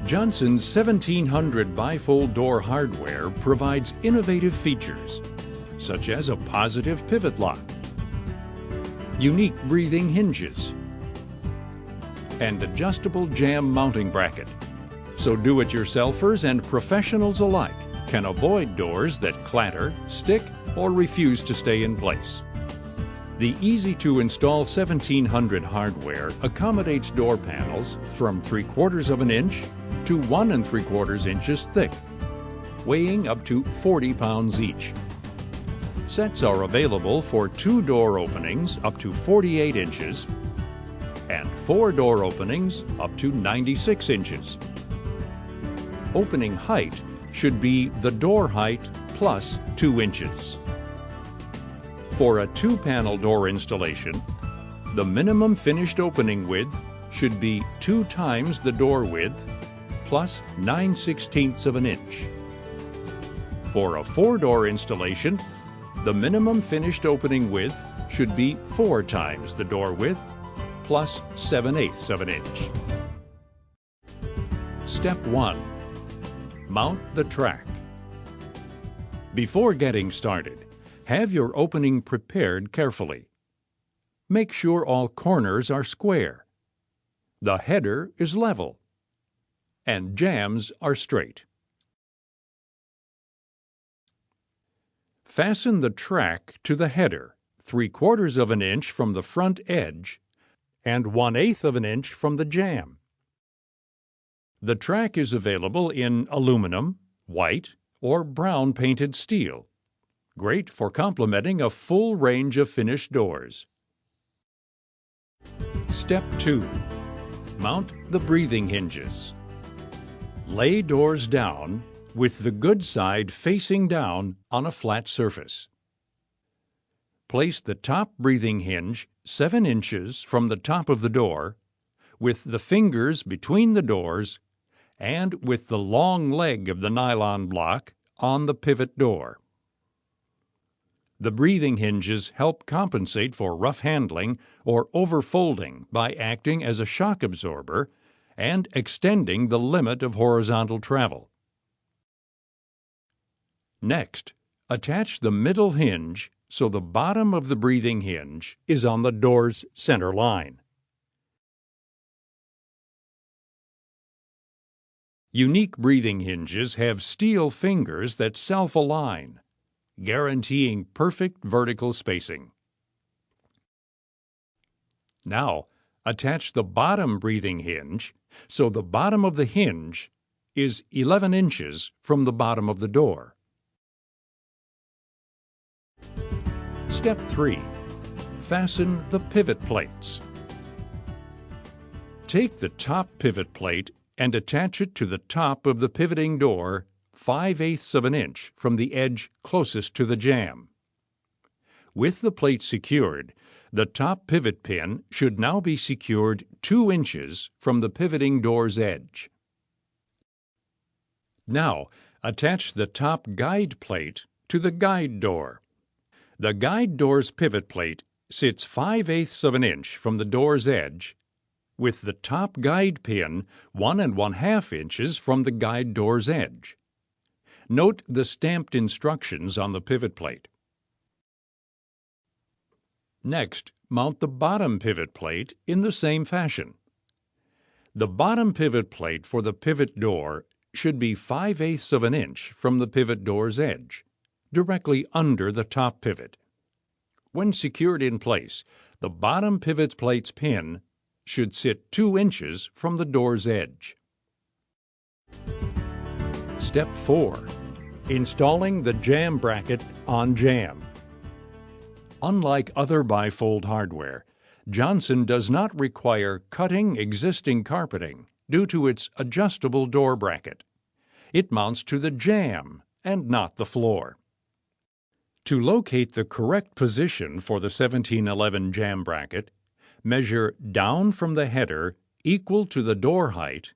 Johnson's 1700 bifold door hardware provides innovative features, such as a positive pivot lock, unique breathing hinges, and adjustable jamb mounting bracket, so do-it-yourselfers and professionals alike can avoid doors that clatter, stick, or refuse to stay in place. The easy-to-install 1700 hardware accommodates door panels from 3/4 of an inch to 1 3/4 inches thick, weighing up to 40 pounds each. Sets are available for 2 door openings up to 48 inches and 4 door openings up to 96 inches. Opening height should be the door height plus 2 inches. For a 2-panel door installation, the minimum finished opening width should be 2 times the door width plus 9/16 of an inch. For a 4-door installation, the minimum finished opening width should be 4 times the door width plus 7/8 of an inch. Step 1. Mount the track. Before getting started, have your opening prepared carefully. Make sure all corners are square, the header is level, and jambs are straight. Fasten the track to the header 3/4 of an inch from the front edge and 1/8 of an inch from the jamb. The track is available in aluminum, white, or brown painted steel. Great for complementing a full range of finished doors. Step 2. Mount the breathing hinges. Lay doors down with the good side facing down on a flat surface. Place the top breathing hinge 7 inches from the top of the door, with the fingers between the doors and with the long leg of the nylon block on the pivot door. The breathing hinges help compensate for rough handling or overfolding by acting as a shock absorber and extending the limit of horizontal travel. Next, attach the middle hinge so the bottom of the breathing hinge is on the door's center line. Unique breathing hinges have steel fingers that self-align, guaranteeing perfect vertical spacing. Now, attach the bottom breathing hinge so the bottom of the hinge is 11 inches from the bottom of the door. Step 3. Fasten the pivot plates. Take the top pivot plate and attach it to the top of the pivoting door 5/8 of an inch from the edge closest to the jamb. With the plate secured, the top pivot pin should now be secured 2 inches from the pivoting door's edge. Now, attach the top guide plate to the guide door. The guide door's pivot plate sits 5/8 of an inch from the door's edge, with the top guide pin 1 1/2 inches from the guide door's edge. Note the stamped instructions on the pivot plate. Next, mount the bottom pivot plate in the same fashion. The bottom pivot plate for the pivot door should be 5/8 of an inch from the pivot door's edge, directly under the top pivot. When secured in place, the bottom pivot plate's pin should sit 2 inches from the door's edge. Step 4. Installing the jamb bracket on jamb. Unlike other bifold hardware, Johnson does not require cutting existing carpeting due to its adjustable door bracket. It mounts to the jamb and not the floor. To locate the correct position for the 1711 jamb bracket, measure down from the header equal to the door height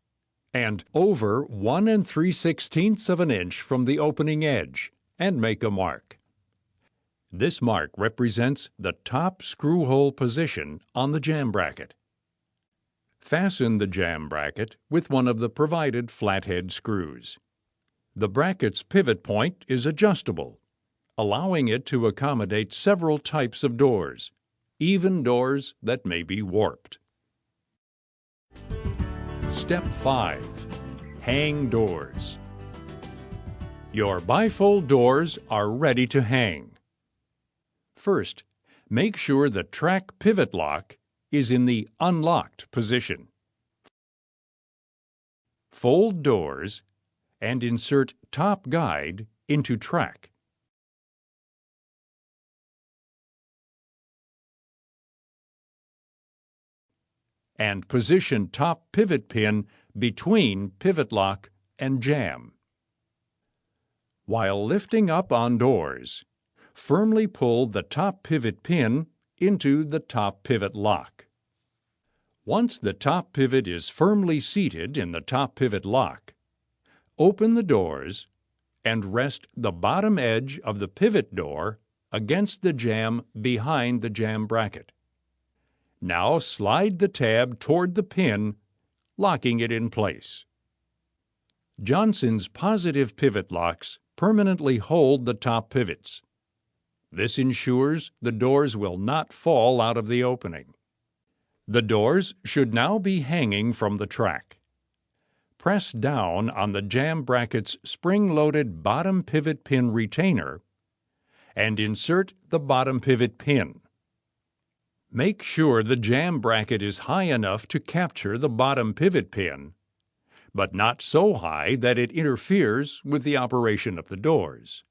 and over 1 3/16 of an inch from the opening edge, and make a mark. This mark represents the top screw hole position on the jamb bracket. Fasten the jamb bracket with one of the provided flathead screws. The bracket's pivot point is adjustable, allowing it to accommodate several types of doors, even doors that may be warped. Step 5. Hang doors. Your bifold doors are ready to hang. First, make sure the track pivot lock is in the unlocked position. Fold doors and insert top guide into track. And position top pivot pin between pivot lock and jamb. While lifting up on doors, firmly pull the top pivot pin into the top pivot lock. Once the top pivot is firmly seated in the top pivot lock, open the doors and rest the bottom edge of the pivot door against the jamb behind the jamb bracket. Now slide the tab toward the pin, locking it in place. Johnson's positive pivot locks permanently hold the top pivots. This ensures the doors will not fall out of the opening. The doors should now be hanging from the track. Press down on the jamb bracket's spring-loaded bottom pivot pin retainer and insert the bottom pivot pin. Make sure the jamb bracket is high enough to capture the bottom pivot pin, but not so high that it interferes with the operation of the doors.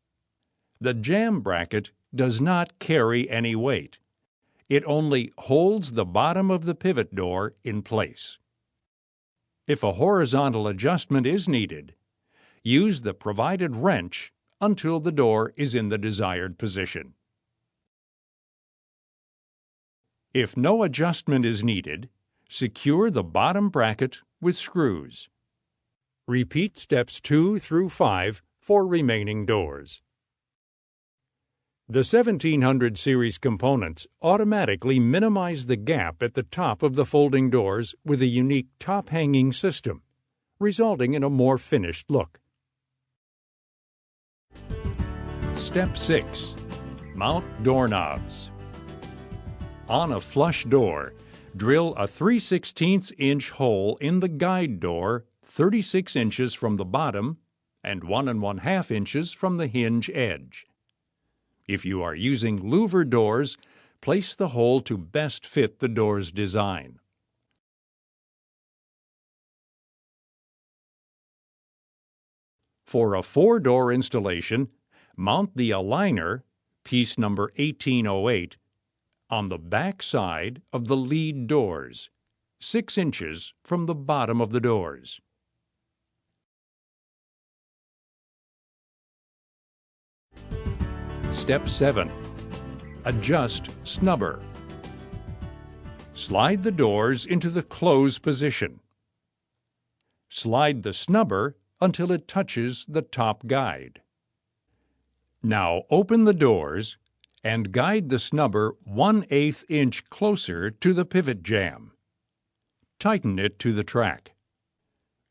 The jamb bracket does not carry any weight. It only holds the bottom of the pivot door in place. If a horizontal adjustment is needed, use the provided wrench until the door is in the desired position. If no adjustment is needed, secure the bottom bracket with screws. Repeat steps 2 through 5 for remaining doors. The 1700 series components automatically minimize the gap at the top of the folding doors with a unique top-hanging system, resulting in a more finished look. Step 6. Mount doorknobs. On a flush door, drill a 3/16 inch hole in the guide door 36 inches from the bottom and 1 1/2 inches from the hinge edge. If you are using louver doors, place the hole to best fit the door's design. For a 4-door installation, mount the aligner, piece number 1808, on the back side of the lead doors, 6 inches from the bottom of the doors. Step 7. Adjust snubber. Slide the doors into the close position. Slide the snubber until it touches the top guide. Now open the doors and guide the snubber 1/8 inch closer to the pivot jamb. Tighten it to the track.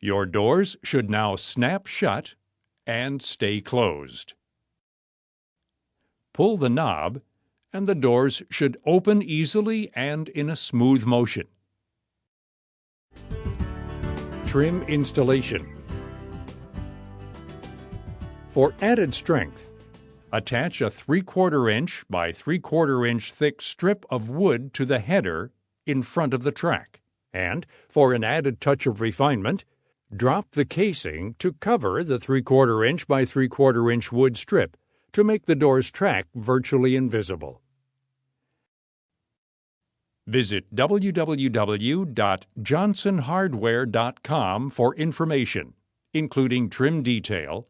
Your doors should now snap shut and stay closed. Pull the knob, and the doors should open easily and in a smooth motion. Trim installation. For added strength, attach a 3/4 inch by 3/4 inch thick strip of wood to the header in front of the track, and, for an added touch of refinement, drop the casing to cover the 3/4 inch by 3/4 inch wood strip to make the door's track virtually invisible. Visit www.johnsonhardware.com for information, including trim detail,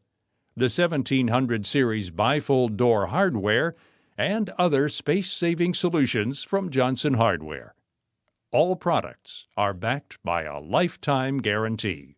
the 1700 series bifold door hardware, and other space-saving solutions from Johnson Hardware. All products are backed by a lifetime guarantee.